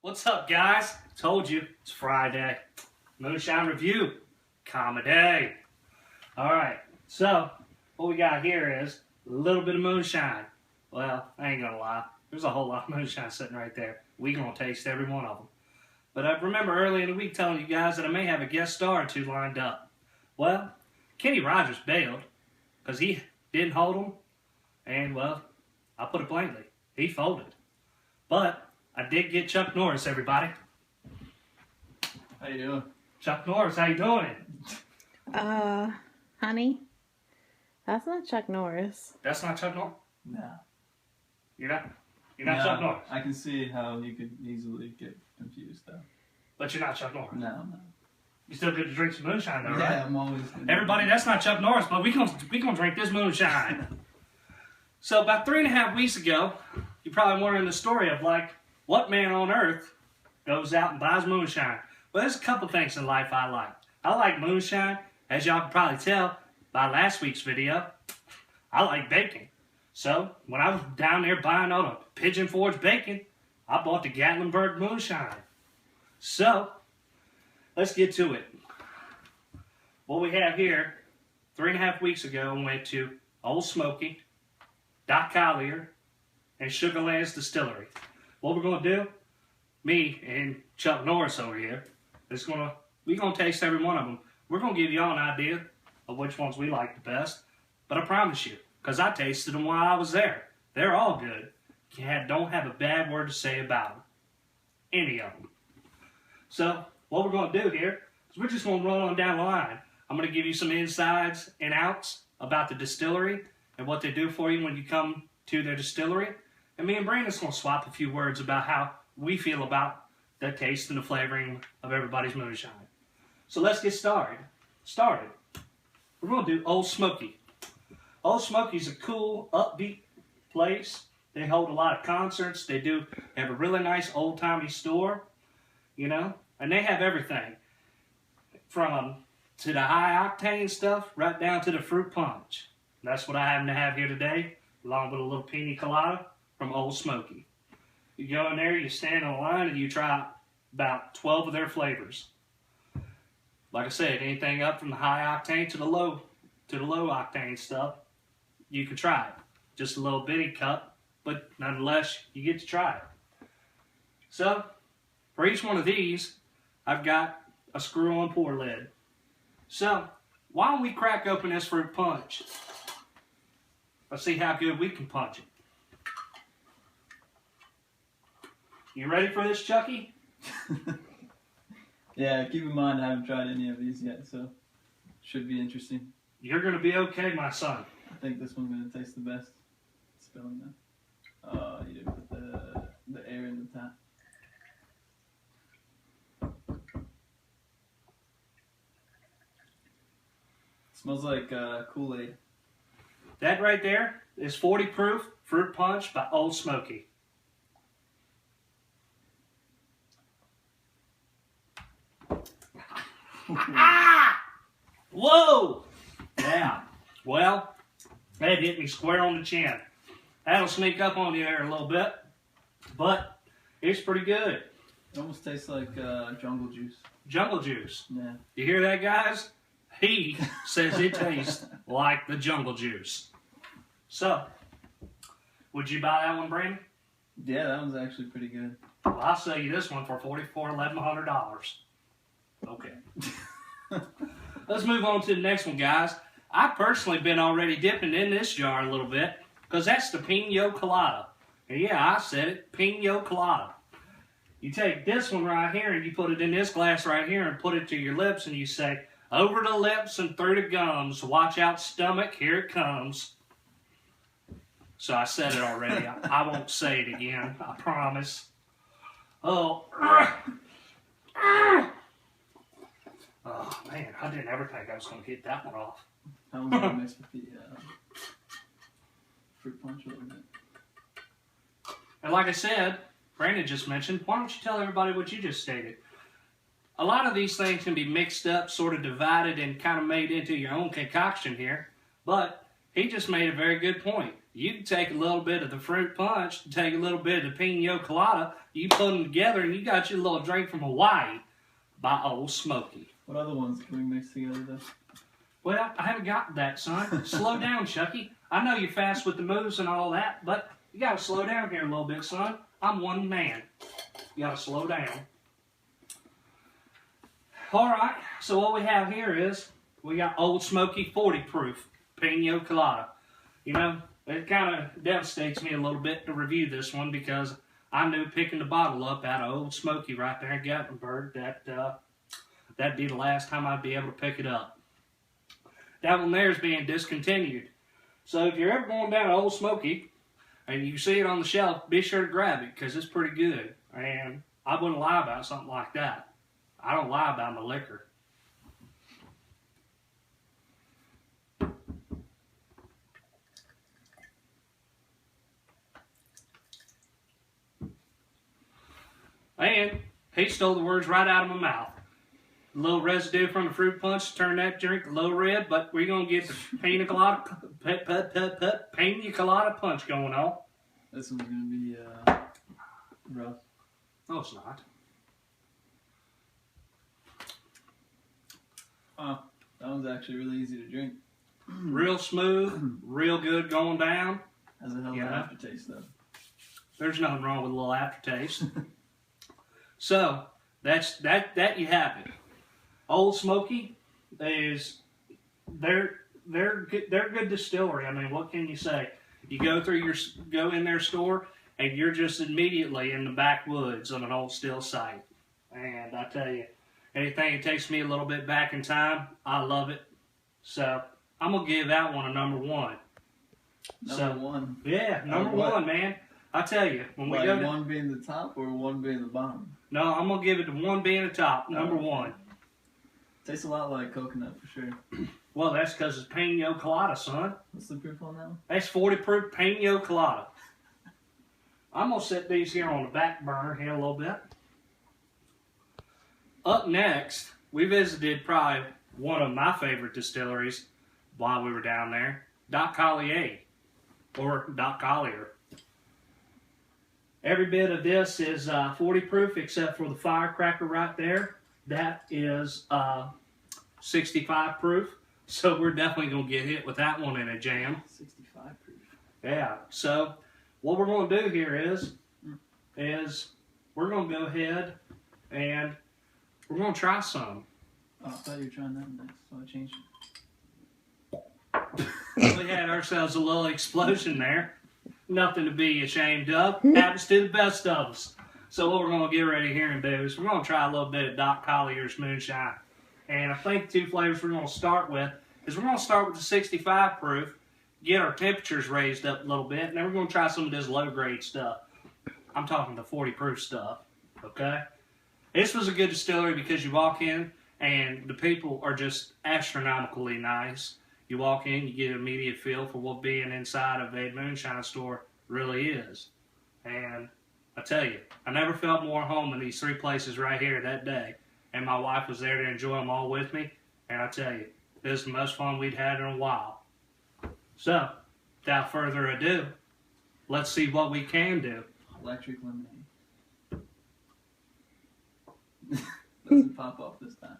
What's up, guys? Told you, it's Friday. Moonshine review. Comedy. Alright, so what we got here is a little bit of moonshine. Well, I ain't gonna lie. There's a whole lot of moonshine sitting right there. We gonna taste every one of them. But I remember early in the week telling you guys that I may have a guest star or two lined up. Well, Kenny Rogers bailed because he didn't hold them. And, well, I'll put it bluntly, he folded. But I did get Chuck Norris, everybody. How you doing? Chuck Norris, how you doing? Honey, that's not Chuck Norris. That's not Chuck Norris? No. You're not Chuck Norris? I can see how you could easily get confused, though. But you're not Chuck Norris? No. You still get to drink some moonshine, though, right? Yeah, I'm always... Everybody, that's not Chuck Norris, but we gonna drink this moonshine. So about 3.5 weeks ago, you're probably wondering the story of, like, what man on earth goes out and buys moonshine? Well, there's a couple things in life I like. I like moonshine. As y'all can probably tell by last week's video, I like bacon. So, when I was down there buying all the Pigeon Forge bacon, I bought the Gatlinburg moonshine. So, let's get to it. What we have here, 3.5 weeks ago, we went to Old Smoky, Doc Collier, and Sugarland's Distillery. What we're going to do, me and Chuck Norris over here, we're going to taste every one of them. We're going to give y'all an idea of which ones we like the best. But I promise you, because I tasted them while I was there, they're all good. Don't have a bad word to say about them. Any of them. So, what we're going to do here is we're just going to roll on down the line. I'm going to give you some insides and outs about the distillery and what they do for you when you come to their distillery. And me and Brandon's going to swap a few words about how we feel about the taste and the flavoring of everybody's moonshine. So let's get started. We're going to do Old Smoky. Old Smoky's a cool, upbeat place. They hold a lot of concerts. They have a really nice old-timey store, you know, and they have everything from to the high-octane stuff right down to the fruit punch. That's what I happen to have here today, along with a little pina colada from Old Smoky. You go in there, you stand in line, and you try about 12 of their flavors. Like I said, anything up from the high octane to the low octane stuff, you can try it. Just a little bitty cup, but nonetheless, you get to try it. So, for each one of these, I've got a screw-on pour lid. So, why don't we crack open this fruit punch? Let's see how good we can punch it. You ready for this, Chucky? Yeah, keep in mind I haven't tried any of these yet, so should be interesting. You're going to be okay, my son. I think this one's going to taste the best. Spilling that. Oh, you didn't put the air in the top. Smells like Kool-Aid. That right there is 40 proof fruit punch by Old Smoky. Ah! Whoa! Yeah. Well, that hit me square on the chin. That'll sneak up on you there a little bit, but it's pretty good. It almost tastes like jungle juice. Jungle juice. Yeah. You hear that, guys? He says it tastes like the jungle juice. So, would you buy that one, Brandon? Yeah, that one's actually pretty good. Well, I'll sell you this one for $1,100. Okay. Let's move on to the next one, guys. I've personally been already dipping in this jar a little bit because that's the Pino Colada. And yeah, I said it, Pino Colada. You take this one right here and you put it in this glass right here and put it to your lips and you say, over the lips and through the gums, watch out stomach, here it comes. So I said it already. I won't say it again, I promise. Oh, oh man, I didn't ever think I was going to get that one off. That one's going to mix with the fruit punch a little bit. And like I said, Brandon just mentioned, why don't you tell everybody what you just stated? A lot of these things can be mixed up, sort of divided, and kind of made into your own concoction here. But he just made a very good point. You can take a little bit of the fruit punch, take a little bit of the pina colada, you put them together, and you got your little drink from Hawaii by Old Smoky. What other ones can we mix together though? Well, I haven't got that, son. Slow down, Chucky. I know you're fast with the moves and all that, but you gotta slow down here a little bit, son. I'm one man. You gotta slow down. Alright, so what we have here is, we got Old Smoky 40 proof pina colada. You know, it kind of devastates me a little bit to review this one because I knew picking the bottle up out of Old Smoky right there in Gatlinburg that'd be the last time I'd be able to pick it up. That one there is being discontinued. So if you're ever going down to Old Smoky and you see it on the shelf, be sure to grab it because it's pretty good. And I wouldn't lie about something like that. I don't lie about my liquor. And he stole the words right out of my mouth. A little residue from the fruit punch turned that drink a little red, but we're going to get the pina colada punch going on. This one's going to be rough. No, it's not. Oh, that one's actually really easy to drink. Real smooth, real good going down. Has a hell of an aftertaste though. There's nothing wrong with a little aftertaste. So, that you have it. Old Smoky is they're good distillery. I mean, what can you say? You go in their store and you're just immediately in the backwoods of an old still site. And I tell you, anything that takes me a little bit back in time, I love it. So I'm gonna give that one a number one. Number one. Yeah, number one, man. I tell you, when we go to one being the top or one being the bottom. No, I'm gonna give it to one being the top, number one. Tastes a lot like coconut for sure. Well, that's because it's pina colada, son. What's the proof on that one? That's 40 proof pina colada. I'm gonna set these here on the back burner here a little bit. Up next, we visited probably one of my favorite distilleries while we were down there, Doc Collier, or Doc Collier. Every bit of this is 40 proof except for the firecracker right there. That is 65 proof. So we're definitely going to get hit with that one in a jam. 65 proof. Yeah. So what we're going to do here is we're going to go ahead and we're going to try some. Oh, I thought you were trying that next, so I changed We had ourselves a little explosion there. Nothing to be ashamed of. Happens to the best of us. So what we're going to get ready here and do is we're going to try a little bit of Doc Collier's Moonshine. And I think the two flavors we're going to start with is we're going to start with the 65 proof, get our temperatures raised up a little bit, and then we're going to try some of this low grade stuff. I'm talking the 40 proof stuff, okay? This was a good distillery because you walk in and the people are just astronomically nice. You walk in, you get an immediate feel for what being inside of a moonshine store really is. And I tell you, I never felt more at home in these three places right here that day. And my wife was there to enjoy them all with me. And I tell you, this is the most fun we'd had in a while. So, without further ado, let's see what we can do. Electric lemonade. Doesn't pop off this time.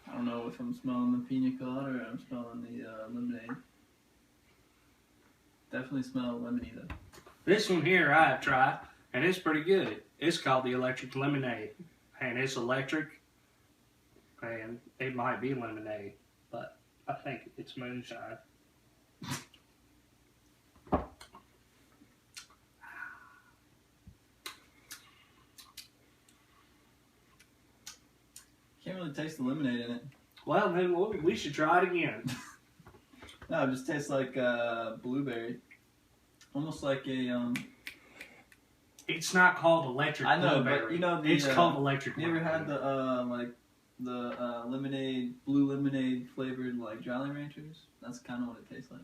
I don't know if I'm smelling the pina colada or I'm smelling the lemonade. Definitely smell lemony though. This one here I have tried, and it's pretty good. It's called the electric lemonade. And it's electric, and it might be lemonade, but I think it's moonshine. Can't really taste the lemonade in it. Well, then we should try it again. No, it just tastes like blueberry. Almost like a It's not called electric I know, blueberry. but you know it's called electric. You ever had the lemonade, blue lemonade flavored like Jolly Ranchers? That's kind of what it tastes like.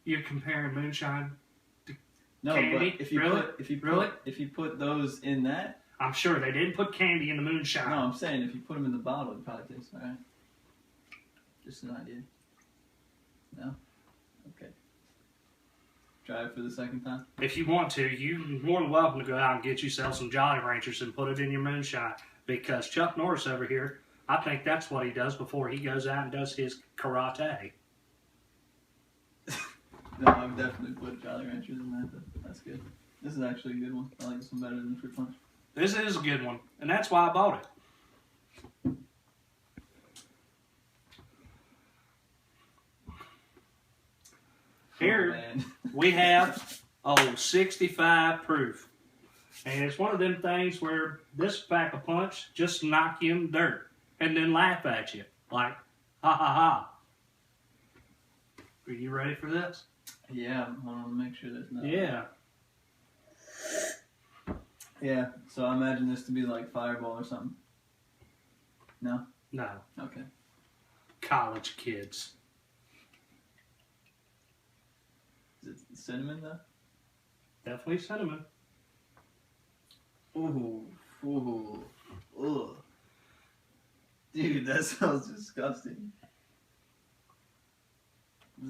You're comparing moonshine to No, candy? but if you Really? put those in that, I'm sure they didn't put candy in the moonshine. No, I'm saying if you put them in the bottle, it probably tastes alright. Just an idea. No? Okay. Try it for the second time. If you want to, you're more than welcome to go out and get yourself some Jolly Ranchers and put it in your moonshine. Because Chuck Norris over here, I think that's what he does before he goes out and does his karate. No, I've definitely put Jolly Ranchers in that. That's good. This is actually a good one. I like this one better than Fruit Punch. This is a good one, and that's why I bought it. Here we have 65 proof. And it's one of them things where this pack of punch just knock you in the dirt and then laugh at you. Like, ha ha ha. Are you ready for this? Yeah, I want to make sure there's nothing. Yeah. Yeah, so I imagine this to be like Fireball or something. No? No. Okay. College kids. Is it cinnamon though? Definitely cinnamon. Ooh. Ooh. Ugh. Dude, that sounds disgusting.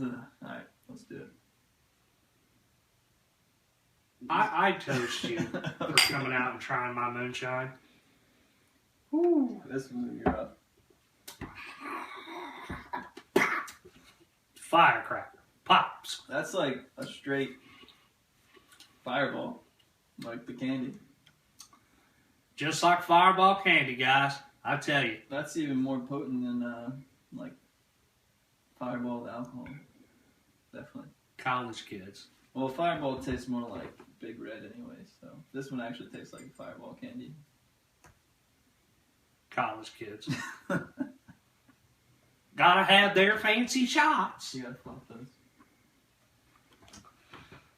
Ugh. Alright, let's do it. I toast you for coming out and trying my moonshine. Ooh, this one's gonna be rough. Firecracker. Pops. That's like a straight Fireball. Like the candy. Just like Fireball candy, guys. I tell you. That's even more potent than like Fireball with alcohol. Definitely. College kids. Well, Fireball tastes more like Big Red anyway, so this one actually tastes like Fireball candy. College kids. Gotta have their fancy shots. You gotta flop those.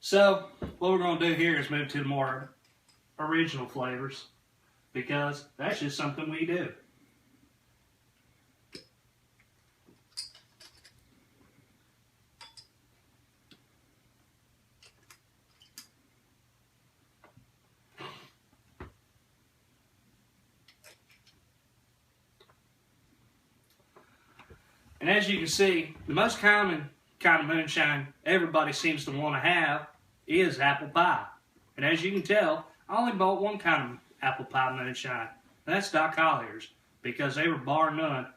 So, what we're gonna do here is move to the more original flavors, because that's just something we do. And as you can see, the most common kind of moonshine everybody seems to want to have is apple pie. And as you can tell, I only bought one kind of apple pie moonshine, and that's Doc Collier's, because they were bar none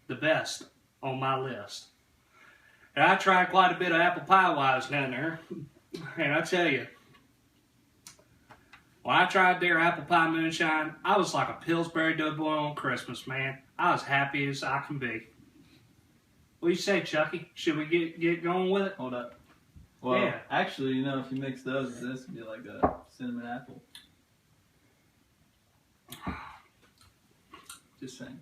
the best on my list. And I tried quite a bit of apple pie while I was down there, and I tell you, when I tried their apple pie moonshine, I was like a Pillsbury Doughboy on Christmas, man. I was happy as I can be. What do you say, Chucky? Should we get going with it? Hold up. Well, Yeah. actually, you know, if you mix those with this, it'd be like a cinnamon apple. Just saying.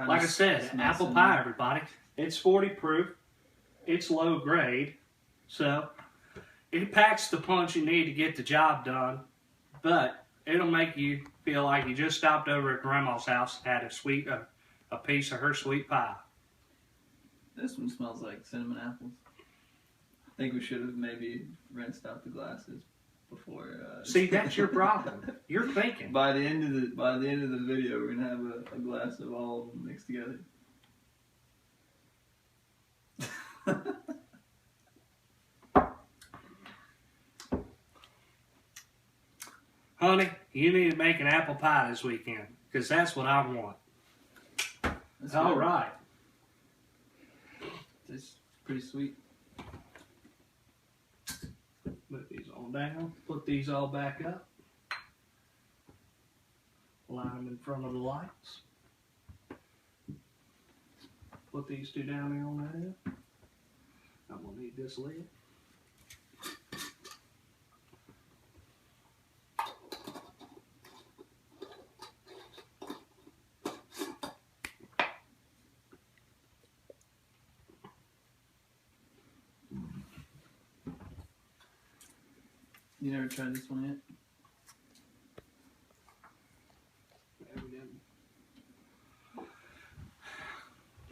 Like I said, apple pie, everybody. It's 40 proof. It's low grade. So, it packs the punch you need to get the job done. But, it'll make you feel like you just stopped over at Grandma's house and had a piece of her sweet pie. This one smells like cinnamon apples. I think we should have maybe rinsed out the glasses before. See, that's your problem. You're thinking. By the end of the video, we're gonna have a glass of all of them mixed together. Honey, you need to make an apple pie this weekend, because that's what I want. That's All good. right. It's pretty sweet. Put these all down. Put these all back up. Line them in front of the lights. Put these two down here on that end. I'm going to need this lid. You never tried this one yet?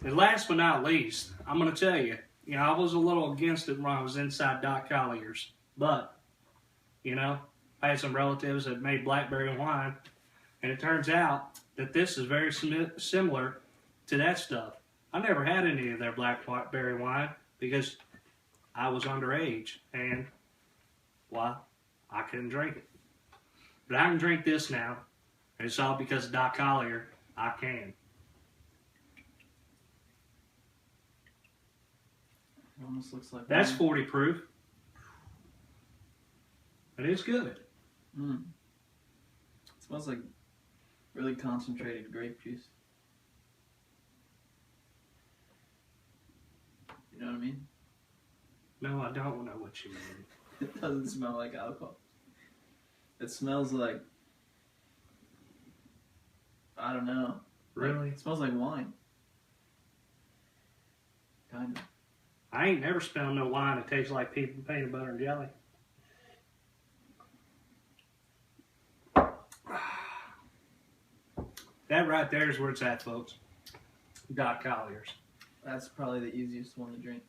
And last but not least, I'm going to tell you, I was a little against it when I was inside Doc Collier's. But, I had some relatives that made blackberry wine. And it turns out that this is very similar to that stuff. I never had any of their blackberry wine because I was underage. And, well, I couldn't drink it. But I can drink this now. And it's all because of Doc Collier. I can. It almost looks like That's wine. 40 proof. It is good. Mm. It smells like really concentrated grape juice. You know what I mean? No, I don't know what you mean. It doesn't smell like alcohol. It smells like, I don't know. Really? It smells like wine. Kind of. I ain't never smelled no wine that tastes like peanut butter and jelly. That right there is where it's at, folks. Doc Collier's. That's probably the easiest one to drink.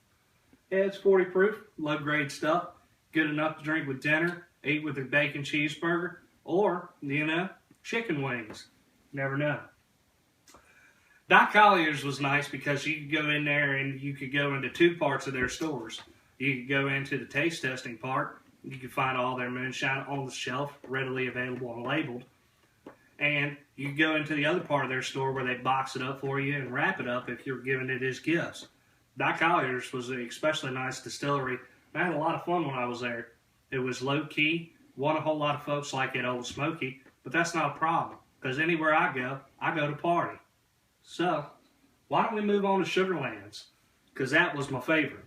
Yeah, it's 40 proof. Low grade stuff. Good enough to drink with dinner, eat with a bacon cheeseburger, or, chicken wings. Never know. Doc Collier's was nice because you could go in there and you could go into two parts of their stores. You could go into the taste testing part. You could find all their moonshine on the shelf, readily available and labeled. And you could go into the other part of their store where they box it up for you and wrap it up if you're giving it as gifts. Doc Collier's was an especially nice distillery. I had a lot of fun when I was there. It was low key. Wasn't a whole lot of folks like it Old Smoky, but that's not a problem because anywhere I go to party. So, why don't we move on to Sugarlands? Because that was my favorite.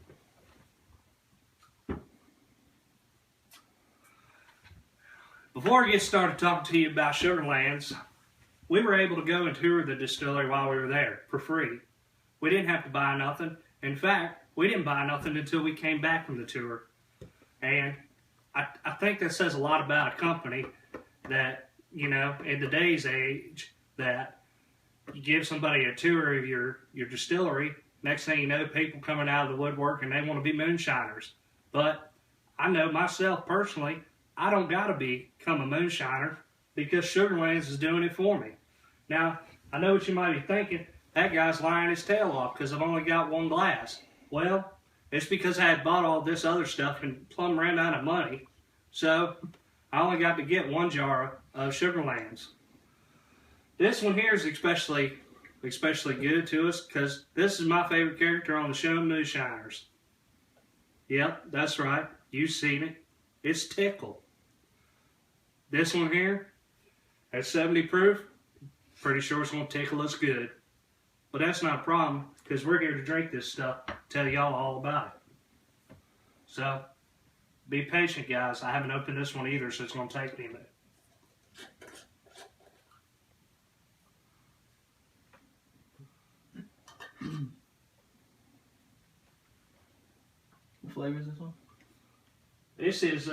Before I get started talking to you about Sugarlands, we were able to go and tour the distillery while we were there for free. We didn't have to buy nothing. In fact, we didn't buy nothing until we came back from the tour. And I think that says a lot about a company that, in today's age, that you give somebody a tour of your distillery, next thing you know, people coming out of the woodwork and they want to be moonshiners. But I know myself personally, I don't got to become a moonshiner because Sugarlands is doing it for me. Now, I know what you might be thinking. That guy's lying his tail off because I've only got one glass. Well, it's because I had bought all this other stuff and plumb ran out of money. So, I only got to get one jar of Sugarlands. This one here is especially good to us because this is my favorite character on the show, Moonshiners. Yep, that's right. You've seen it. It's Tickle. This one here, at 70 proof, pretty sure it's going to tickle us good. But that's not a problem because we're here to drink this stuff, tell y'all all about it. So, be patient, guys. I haven't opened this one either, so it's going to take me a minute. What flavor is this one? This is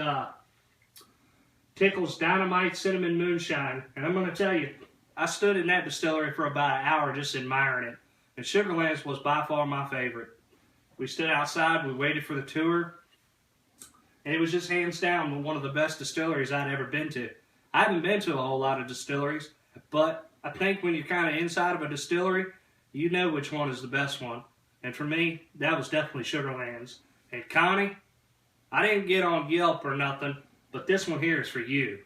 Tickle's Dynamite Cinnamon Moonshine. And I'm going to tell you, I stood in that distillery for about an hour just admiring it. And Sugarlands was by far my favorite. We stood outside, we waited for the tour, and it was just hands down one of the best distilleries I'd ever been to. I haven't been to a whole lot of distilleries, but I think when you're kind of inside of a distillery, you know which one is the best one. And for me, that was definitely Sugarlands. And Connie, I didn't get on Yelp or nothing, but this one here is for you.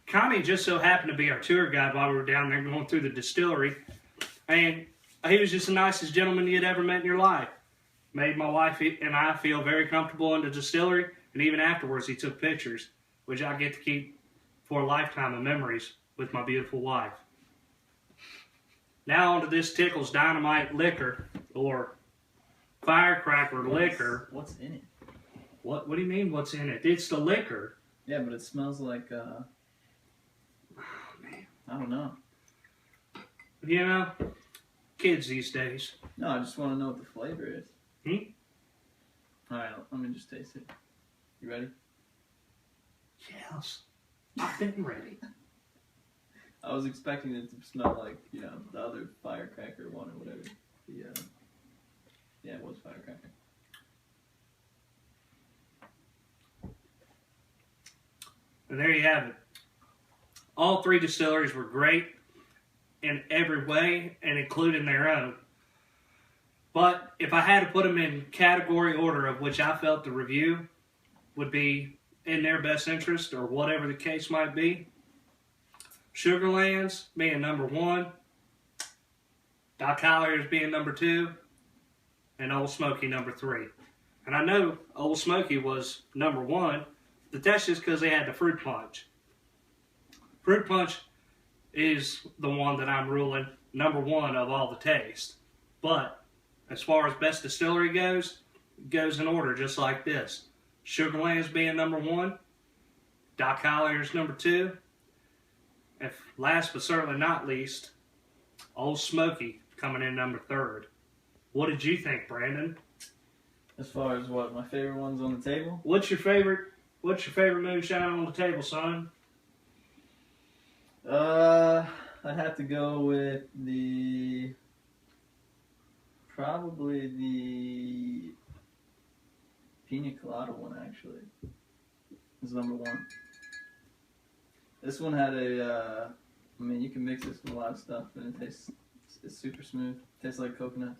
Connie just so happened to be our tour guide while we were down there going through the distillery. And he was just the nicest gentleman you'd ever met in your life. Made my wife and I feel very comfortable in the distillery. And even afterwards, he took pictures, which I get to keep for a lifetime of memories with my beautiful wife. Now onto this Tickle's Dynamite Liquor, or Firecracker Liquor. What's in it? What do you mean, what's in it? It's the liquor. Yeah, but it smells like, I don't know. Kids these days. No, I just want to know what the flavor is. Hmm? Alright, let me just taste it. You ready? Yes. I've been ready. I was expecting it to smell like, you know, the other firecracker one or whatever. Yeah, it was firecracker. And there you have it. All three distilleries were great in every way and including their own. But if I had to put them in category order of which I felt the review would be in their best interest or whatever the case might be, Sugarlands being number 1, Doc Collier's being number 2, and Old Smoky number 3. And I know Old Smoky was number 1, but that's just because they had the fruit punch. Fruit punch is the one that I'm ruling number 1 of all the taste. But as far as best distillery goes, it goes in order just like this. Sugarlands being number 1, Doc Collier's number 2, and last but certainly not least, Old Smoky coming in number 3rd. What did you think, Brandon? As far as what, my favorite ones on the table? What's your favorite moonshine on the table, son? I'd have to go with probably the Pina Colada one, actually. Is number 1. This one had I mean, you can mix this with a lot of stuff, and it's super smooth. Tastes like coconut.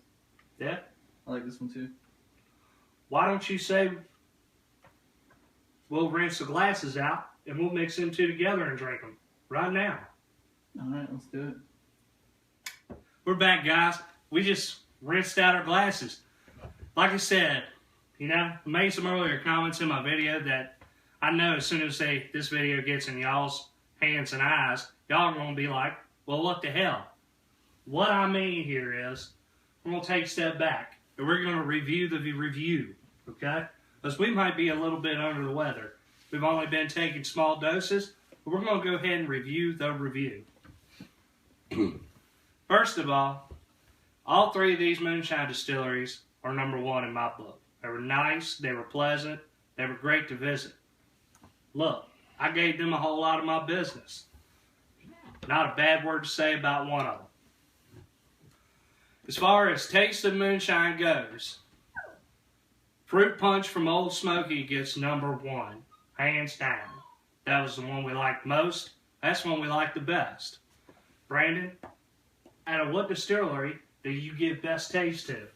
Yeah? I like this one too. Why don't you say we'll rinse the glasses out and we'll mix them two together and drink them right now? Alright, let's do it. We're back, guys. We just rinsed out our glasses. Like I said, you know, I made some earlier comments in my video that I know as soon as this video gets in y'all's hands and eyes, y'all are going to be like, well, what the hell? What I mean here is, we're going to take a step back, and we're going to review the review, okay? Because we might be a little bit under the weather. We've only been taking small doses, but we're going to go ahead and review the review. First of all 3 of these moonshine distilleries are number 1 in my book. They were nice, they were pleasant, they were great to visit. Look, I gave them a whole lot of my business. Not a bad word to say about one of them. As far as taste of moonshine goes, Fruit Punch from Old Smoky gets number 1, hands down. That was the one we liked most. That's the one we liked the best. Brandon, out of what distillery do you give best taste to?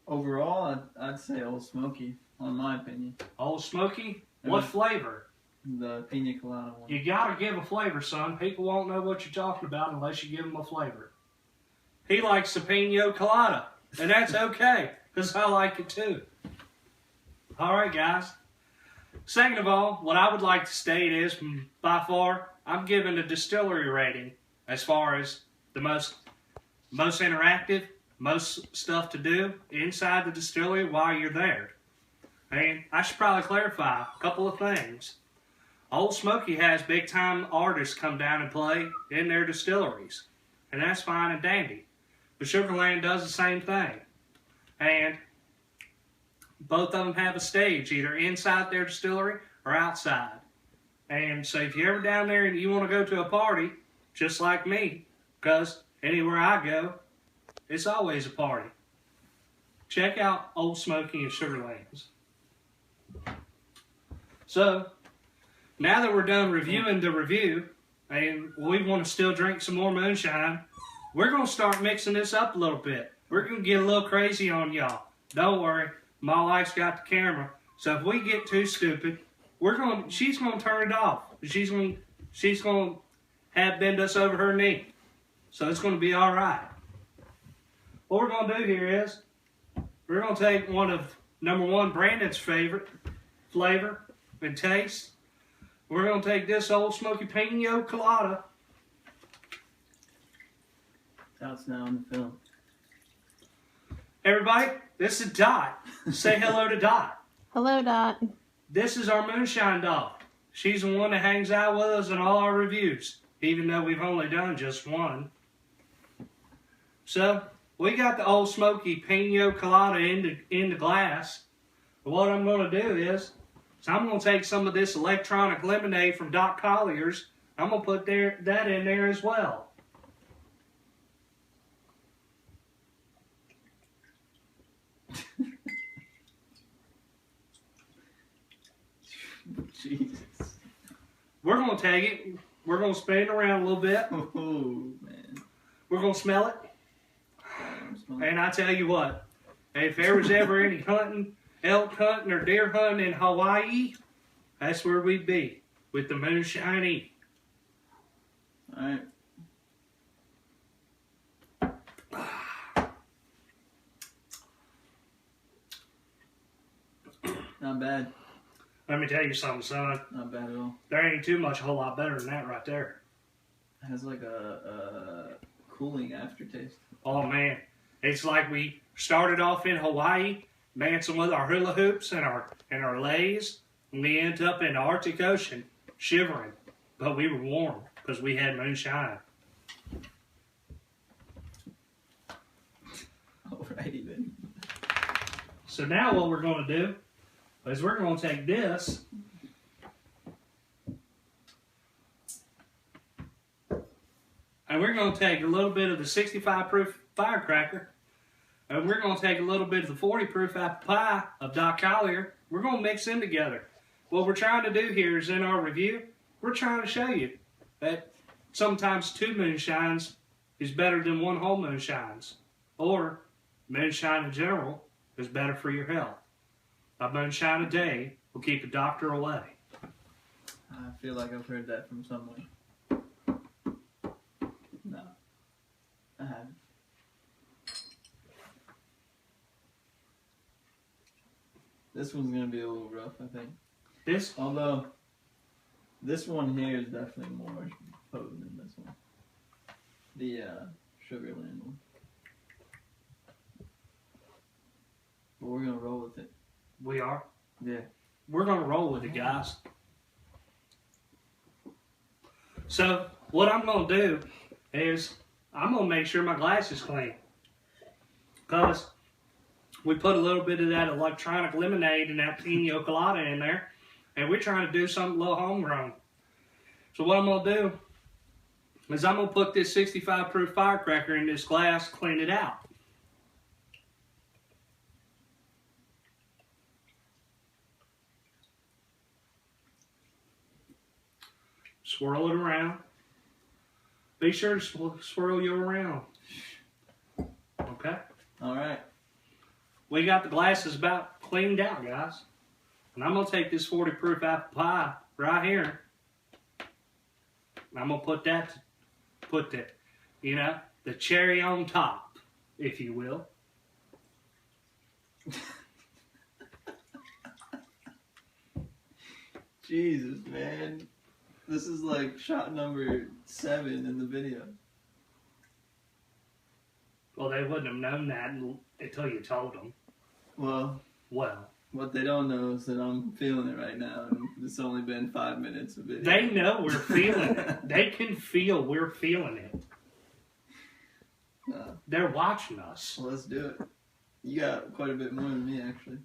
Overall, I'd say Old Smoky, in my opinion. Old Smoky? What flavor? The Pina Colada one. You gotta give a flavor, son. People won't know what you're talking about unless you give them a flavor. He likes the Pina Colada, and that's okay, because I like it too. Alright, guys. Second of all, what I would like to state is, by far, I'm giving the distillery rating as far as the most interactive, most stuff to do inside the distillery while you're there. And I should probably clarify a couple of things. Old Smoky has big-time artists come down and play in their distilleries, and that's fine and dandy. But Sugarland does the same thing. And both of them have a stage, either inside their distillery or outside. And so if you're ever down there and you want to go to a party, just like me, because anywhere I go, it's always a party, check out Old Smoky and Sugarlands. So, now that we're done reviewing the review, and we want to still drink some more moonshine, we're going to start mixing this up a little bit. We're going to get a little crazy on y'all. Don't worry, my wife's got the camera, so if we get too stupid, she's going to turn it off. She's going to have bend us over her knee. So it's going to be alright. What we're going to do here is, we're going to take one of number 1 Brandon's favorite flavor and taste. We're going to take this Old Smoky Pina Colada. That's now in the film. Everybody, this is Dot. Say hello to Dot. Hello, Dot. This is our moonshine dog. She's the one that hangs out with us in all our reviews, even though we've only done just one. So, we got the Old Smoky Pina Colada in the glass. But what I'm going to do is I'm going to take some of this electronic lemonade from Doc Collier's. I'm going to put that in there as well. Jesus. We're going to take it. We're going to spin it around a little bit. Oh, man. We're going to smell it. And I tell you what, if there was ever any hunting, elk hunting or deer hunting in Hawaii, that's where we'd be with the MoonShine. Alright. Not bad. Let me tell you something, son. Not bad at all. There ain't too much, a whole lot better than that right there. It has like a cooling aftertaste. Oh, man. It's like we started off in Hawaii, dancing with our hula hoops and our leis, and we end up in the Arctic Ocean, shivering. But we were warm because we had MoonShine. Alrighty then. So now what we're going to do is we're going to take this and we're going to take a little bit of the 65 proof firecracker and we're going to take a little bit of the 40 proof apple pie of Doc Collier. We're going to mix them together. What we're trying to do here is in our review, we're trying to show you that sometimes 2 moonshines is better than 1 whole moonshines, or moonshine in general is better for your health. A moonshine a day will keep the doctor away. I feel like I've heard that from someone. No, I haven't. This one's gonna be a little rough, I think. This? Although, this one here is definitely more potent than this one. The Sugarland one. But we're gonna roll with it. We are. Yeah. We're going to roll with it, guys. So, what I'm going to do is I'm going to make sure my glass is clean. Because we put a little bit of that electronic lemonade and that pina colada in there. And we're trying to do something a little homegrown. So what I'm going to do is I'm going to put this 65 proof firecracker in this glass, clean it out. Swirl it around. Be sure to swirl you around. Okay? Alright. We got the glasses about cleaned out, guys. And I'm going to take this 40 proof apple pie right here. And I'm going to put the, you know, the cherry on top, if you will. Jesus, man. This is like shot number 7 in the video. Well, they wouldn't have known that until you told them. Well, what they don't know is that I'm feeling it right now, and it's only been 5 minutes of video. They know we're feeling it. They can feel we're feeling it. They're watching us. Well, let's do it. You got quite a bit more than me, actually.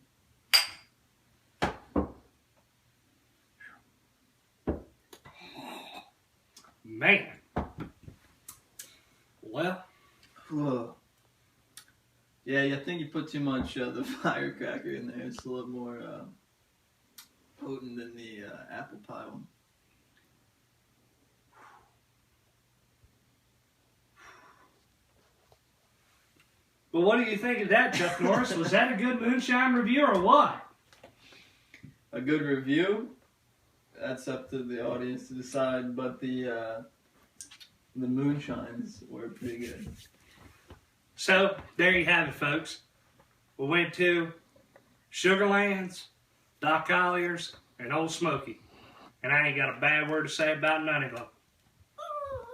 Man. Well. Whoa. Yeah, I think you put too much of the firecracker in there. It's a little more potent than the apple pie one. Well, what do you think of that, Chuck Norris? Was that a good moonshine review or what? A good review? That's up to the audience to decide, but the moonshines were pretty good. So, there you have it, folks. We went to Sugarlands, Doc Collier's, and Old Smoky. And I ain't got a bad word to say about none of them.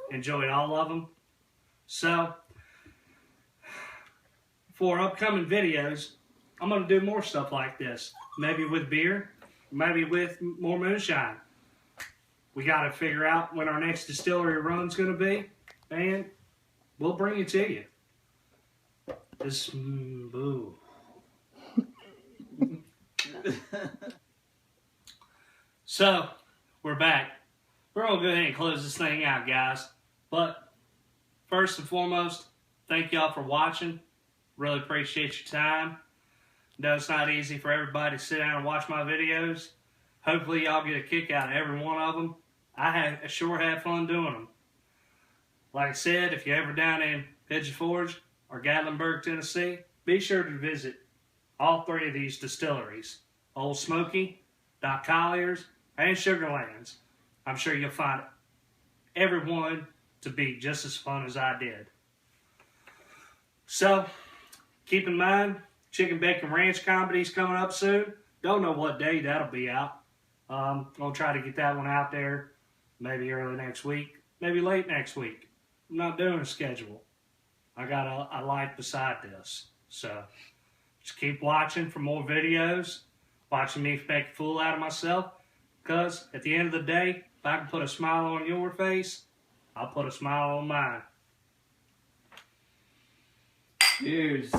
Enjoyed all of them. So, for upcoming videos, I'm going to do more stuff like this. Maybe with beer, maybe with more moonshine. We got to figure out when our next distillery run's going to be, and we'll bring it to you. This, boo. So, we're back. We're going to go ahead and close this thing out, guys. But, first and foremost, thank y'all for watching. Really appreciate your time. No, it's not easy for everybody to sit down and watch my videos. Hopefully, y'all get a kick out of every one of them. I sure have fun doing them. Like I said, if you're ever down in Pigeon Forge or Gatlinburg, Tennessee, be sure to visit all three of these distilleries. Old Smoky, Doc Collier's, and Sugarlands. I'm sure you'll find every one to be just as fun as I did. So, keep in mind, Chicken Bacon Ranch comedy's coming up soon. Don't know what day that'll be out. Gonna try to get that one out there maybe early next week, maybe late next week. I'm not doing a schedule. I got a life beside this. So, just keep watching for more videos. Watching me make a fool out of myself. Because at the end of the day, if I can put a smile on your face, I'll put a smile on mine. Cheers.